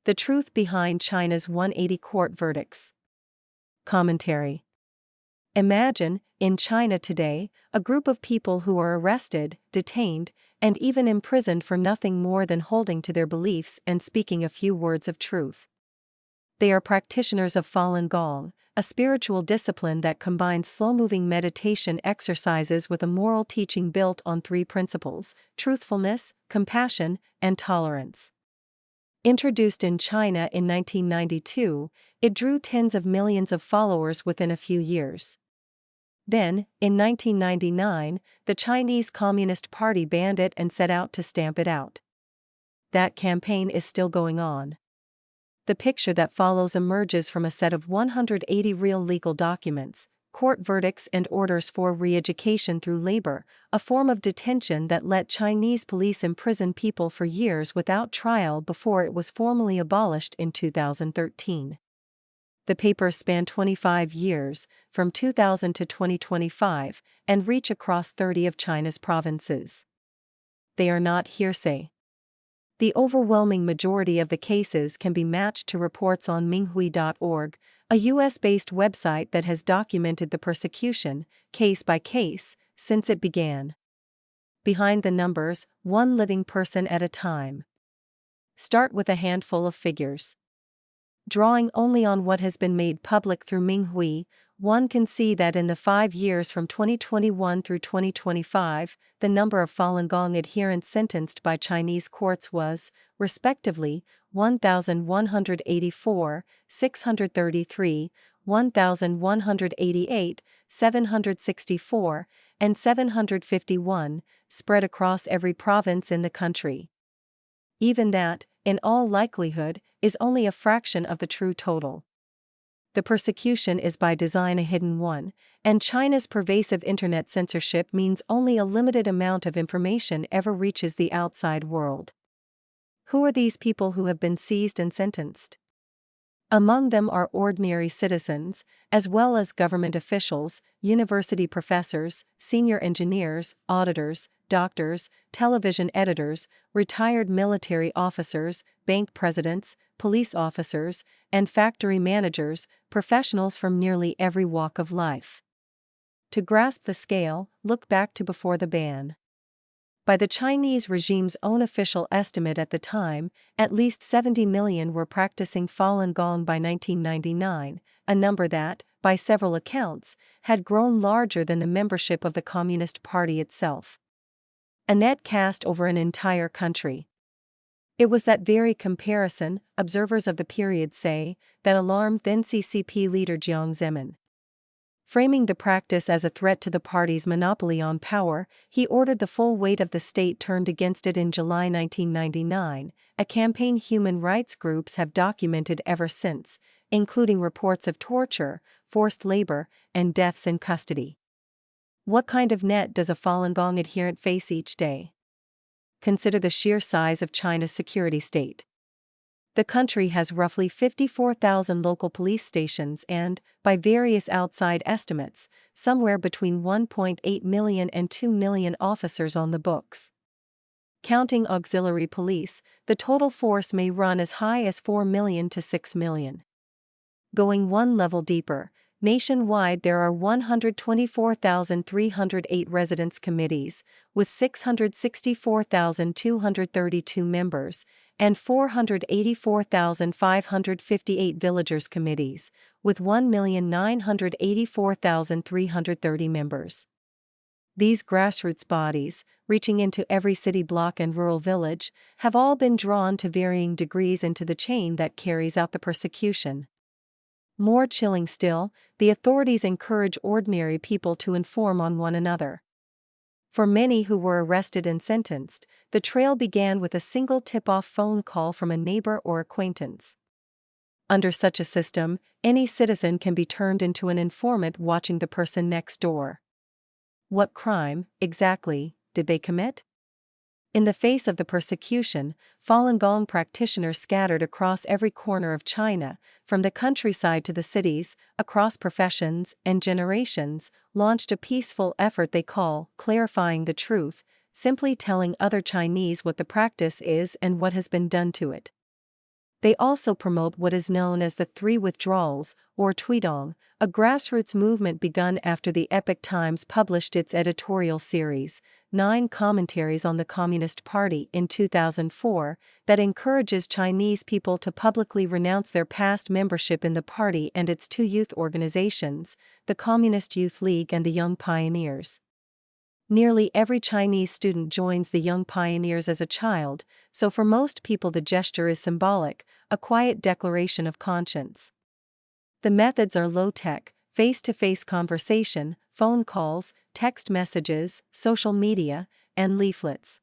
The truth behind China's 180 court verdicts. Commentary. Imagine, in China today, a group of people who are arrested, detained, and even imprisoned for nothing more than holding to their beliefs and speaking a few words of truth. They are practitioners of Falun Gong, a spiritual discipline that combines slow-moving meditation exercises with a moral teaching built on three principles: truthfulness, compassion, and tolerance. Introduced in China in 1992, it drew tens of millions of followers within a few years. Then, in 1999, the Chinese Communist Party banned it and set out to stamp it out. That campaign is still going on. The picture that follows emerges from a set of 180 real legal documents, court verdicts and orders for re-education through labor, a form of detention that let Chinese police imprison people for years without trial before it was formally abolished in 2013. The papers span 25 years, from 2000 to 2025, and reach across 30 of China's provinces. They are not hearsay. The overwhelming majority of the cases can be matched to reports on Minghui.org, a US-based website that has documented the persecution, case by case, since it began. Behind the numbers, one living person at a time. Start with a handful of figures. Drawing only on what has been made public through Minghui, one can see that in the 5 years from 2021 through 2025, the number of Falun Gong adherents sentenced by Chinese courts was, respectively, 1,184, 633, 1,188, 764, and 751, spread across every province in the country. Even that, in all likelihood, is only a fraction of the true total. The persecution is by design a hidden one, and China's pervasive internet censorship means only a limited amount of information ever reaches the outside world. Who are these people who have been seized and sentenced? Among them are ordinary citizens, as well as government officials, university professors, senior engineers, auditors, doctors, television editors, retired military officers, bank presidents, police officers, and factory managers, professionals from nearly every walk of life. To grasp the scale, look back to before the ban. By the Chinese regime's own official estimate at the time, at least 70 million were practicing Falun Gong by 1999, a number that, by several accounts, had grown larger than the membership of the Communist Party itself. A net cast over an entire country. It was that very comparison, observers of the period say, that alarmed then CCP leader Jiang Zemin. Framing the practice as a threat to the party's monopoly on power, he ordered the full weight of the state turned against it in July 1999, a campaign human rights groups have documented ever since, including reports of torture, forced labor, and deaths in custody. What kind of net does a Falun Gong adherent face each day? Consider the sheer size of China's security state. The country has roughly 54,000 local police stations and, by various outside estimates, somewhere between 1.8 million and 2 million officers on the books. Counting auxiliary police, the total force may run as high as 4 million to 6 million. Going one level deeper, nationwide there are 124,308 residence committees, with 664,232 members, and 484,558 villagers committees, with 1,984,330 members. These grassroots bodies, reaching into every city block and rural village, have all been drawn to varying degrees into the chain that carries out the persecution. More chilling still, the authorities encourage ordinary people to inform on one another. For many who were arrested and sentenced, the trail began with a single tip-off phone call from a neighbor or acquaintance. Under such a system, any citizen can be turned into an informant watching the person next door. What crime, exactly, did they commit? In the face of the persecution, Falun Gong practitioners scattered across every corner of China, from the countryside to the cities, across professions and generations, launched a peaceful effort they call clarifying the truth, simply telling other Chinese what the practice is and what has been done to it. They also promote what is known as the Three Withdrawals, or Tweedong, a grassroots movement begun after the Epoch Times published its editorial series, 9 Commentaries on the Communist Party in 2004, that encourages Chinese people to publicly renounce their past membership in the party and its 2 youth organizations, the Communist Youth League and the Young Pioneers. Nearly every Chinese student joins the Young Pioneers as a child, so for most people the gesture is symbolic, a quiet declaration of conscience. The methods are low-tech, face-to-face conversation, phone calls, text messages, social media, and leaflets.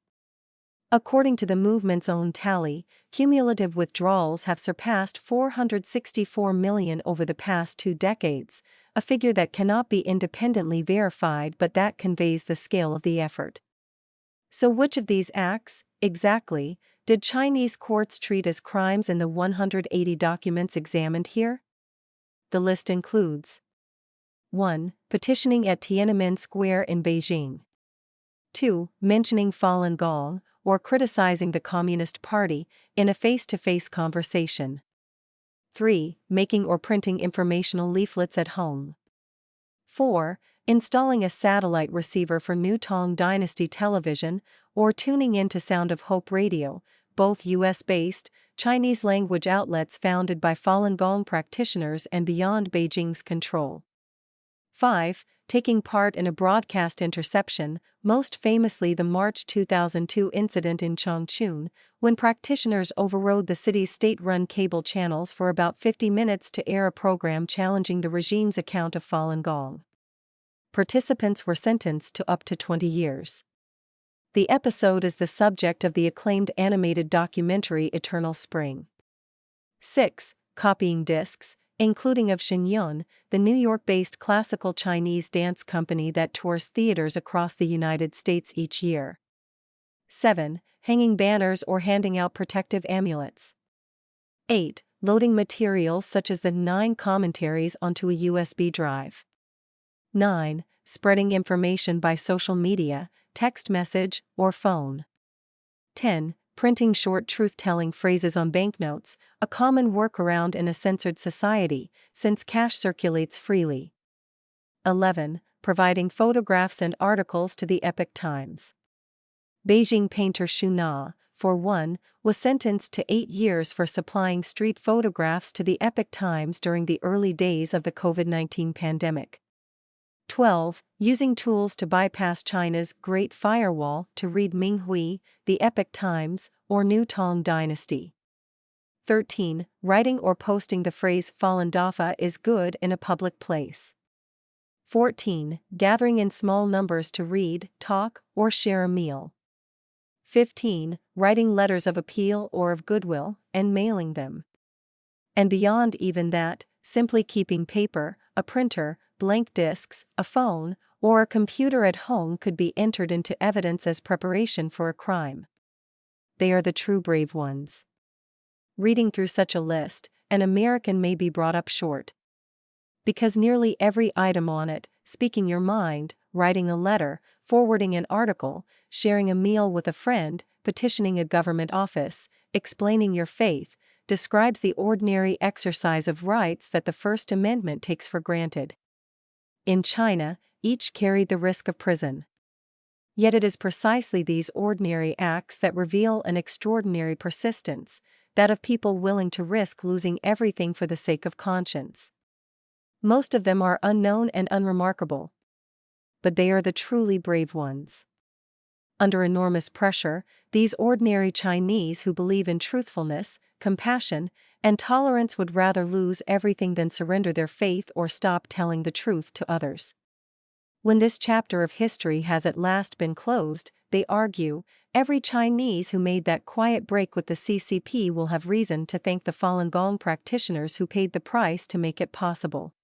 According to the movement's own tally, cumulative withdrawals have surpassed 464 million over the past 2 decades, a figure that cannot be independently verified but that conveys the scale of the effort. So which of these acts, exactly, did Chinese courts treat as crimes in the 180 documents examined here? The list includes 1. Petitioning at Tiananmen Square in Beijing. 2. Mentioning Falun Gong, or criticizing the Communist Party, in a face-to-face conversation. 3. Making or printing informational leaflets at home. 4. Installing a satellite receiver for New Tang Dynasty television, or tuning in to Sound of Hope radio, both US-based, Chinese-language outlets founded by Falun Gong practitioners and beyond Beijing's control. 5. Taking part in a broadcast interception, most famously the March 2002 incident in Changchun, when practitioners overrode the city's state-run cable channels for about 50 minutes to air a program challenging the regime's account of Falun Gong. Participants were sentenced to up to 20 years. The episode is the subject of the acclaimed animated documentary Eternal Spring. 6. Copying discs, including of Shenyun, the New York-based classical Chinese dance company that tours theaters across the United States each year. 7. Hanging banners or handing out protective amulets. 8. Loading materials such as the 9 commentaries onto a USB drive. 9. Spreading information by social media, text message, or phone. 10. Printing short truth-telling phrases on banknotes, a common workaround in a censored society, since cash circulates freely. 11. Providing photographs and articles to the Epoch Times. Beijing painter Xu Na, for one, was sentenced to 8 years for supplying street photographs to the Epoch Times during the early days of the COVID-19 pandemic. 12. Using tools to bypass China's Great Firewall to read Minghui, the Epoch Times, or New Tang Dynasty. 13. Writing or posting the phrase Falun Dafa is good in a public place. 14. Gathering in small numbers to read, talk, or share a meal. 15. Writing letters of appeal or of goodwill, and mailing them. And beyond even that, simply keeping paper, a printer, blank discs, a phone, or a computer at home could be entered into evidence as preparation for a crime. They are the true brave ones. Reading through such a list, an American may be brought up short. Because nearly every item on it, speaking your mind, writing a letter, forwarding an article, sharing a meal with a friend, petitioning a government office, explaining your faith, describes the ordinary exercise of rights that the First Amendment takes for granted. In China, each carried the risk of prison. Yet it is precisely these ordinary acts that reveal an extraordinary persistence, that of people willing to risk losing everything for the sake of conscience. Most of them are unknown and unremarkable. But they are the truly brave ones. Under enormous pressure, these ordinary Chinese who believe in truthfulness, compassion, and tolerance would rather lose everything than surrender their faith or stop telling the truth to others. When this chapter of history has at last been closed, they argue, every Chinese who made that quiet break with the CCP will have reason to thank the Falun Gong practitioners who paid the price to make it possible.